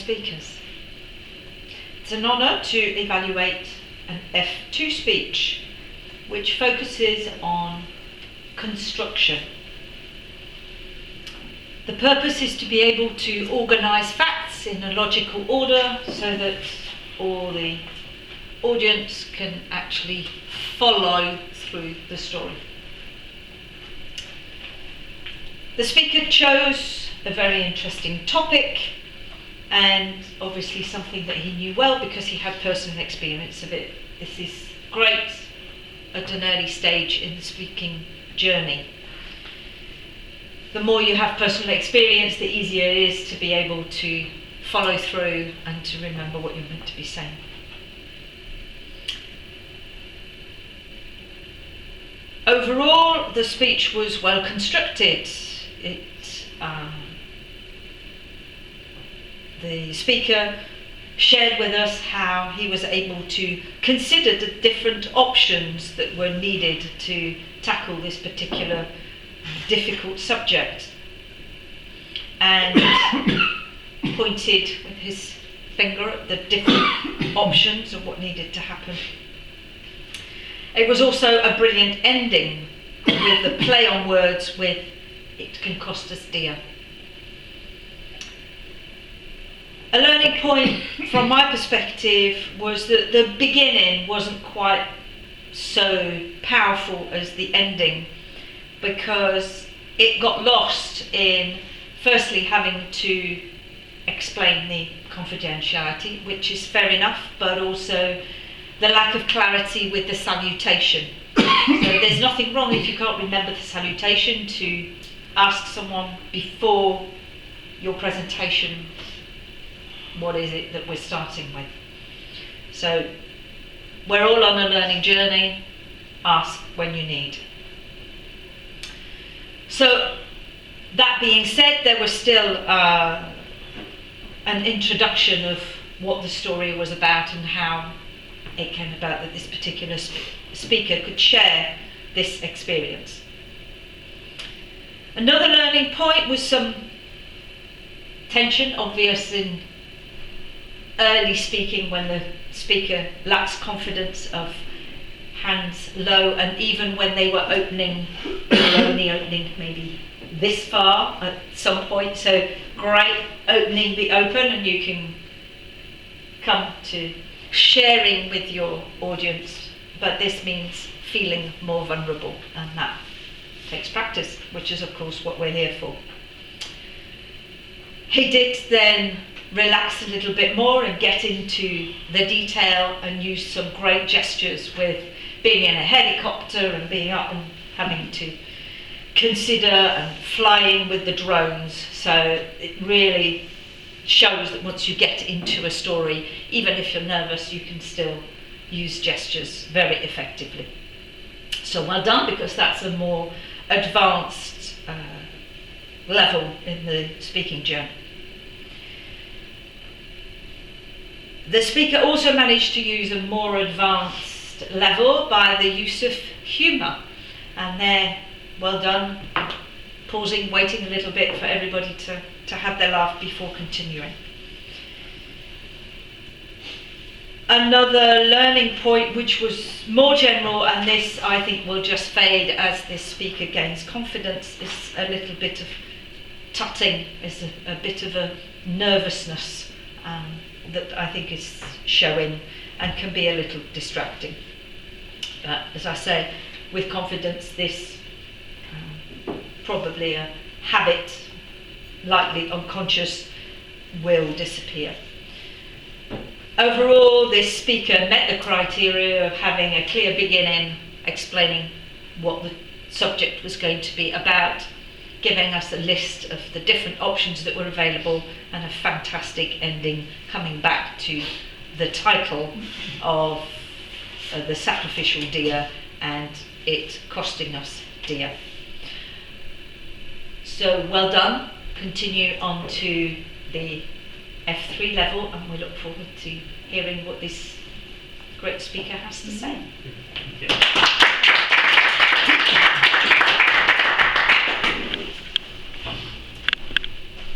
speakers. It's an honour to evaluate an F2 speech which focuses on construction. The purpose is to be able to organise facts in a logical order so that all the audience can actually follow through the story. The speaker chose a very interesting topic, and obviously something that he knew well because he had personal experience of it. This is great at an early stage in the speaking journey. The more you have personal experience, the easier it is to be able to follow through and to remember what you're meant to be saying. Overall, the speech was well constructed. The speaker shared with us how he was able to consider the different options that were needed to tackle this particular difficult subject, and pointed with his finger at the different options of what needed to happen. It was also a brilliant ending with the play on words with "it can cost us dear." A learning point from my perspective was that the beginning wasn't quite so powerful as the ending, because it got lost in firstly having to explain the confidentiality, which is fair enough, but also the lack of clarity with the salutation. So there's nothing wrong if you can't remember the salutation to ask someone before your presentation, what is it that we're starting with? So we're all on a learning journey. Ask when you need. So that being said, there was still an introduction of what the story was about and how it came about that this particular speaker could share this experience. Another learning point was some tension, obvious in early speaking when the speaker lacks confidence, of hands low, and even when they were opening, they were only opening maybe this far at some point. So great opening, be open, and you can come to sharing with your audience, but this means feeling more vulnerable, and that takes practice, which is of course what we're here for. He did then relax a little bit more and get into the detail and use some great gestures with being in a helicopter and being up and having to consider and flying with the drones. So it really shows that once you get into a story, even if you're nervous, you can still use gestures very effectively. So well done, because that's a more advanced level in the speaking journey. The speaker also managed to use a more advanced level by the use of humour, and there, well done, pausing, waiting a little bit for everybody to have their laugh before continuing. Another learning point, which was more general, and this I think will just fade as this speaker gains confidence, is a little bit of tutting, is a bit of a nervousness that I think is showing and can be a little distracting. But as I say, with confidence, this probably a habit, likely unconscious, will disappear. Overall, this speaker met the criteria of having a clear beginning, explaining what the subject was going to be about, giving us a list of the different options that were available, and a fantastic ending, coming back to the title of the sacrificial deer and it costing us dear. So well done. Continue on to the F3 level, and we look forward to hearing what this great speaker has to say. Yeah.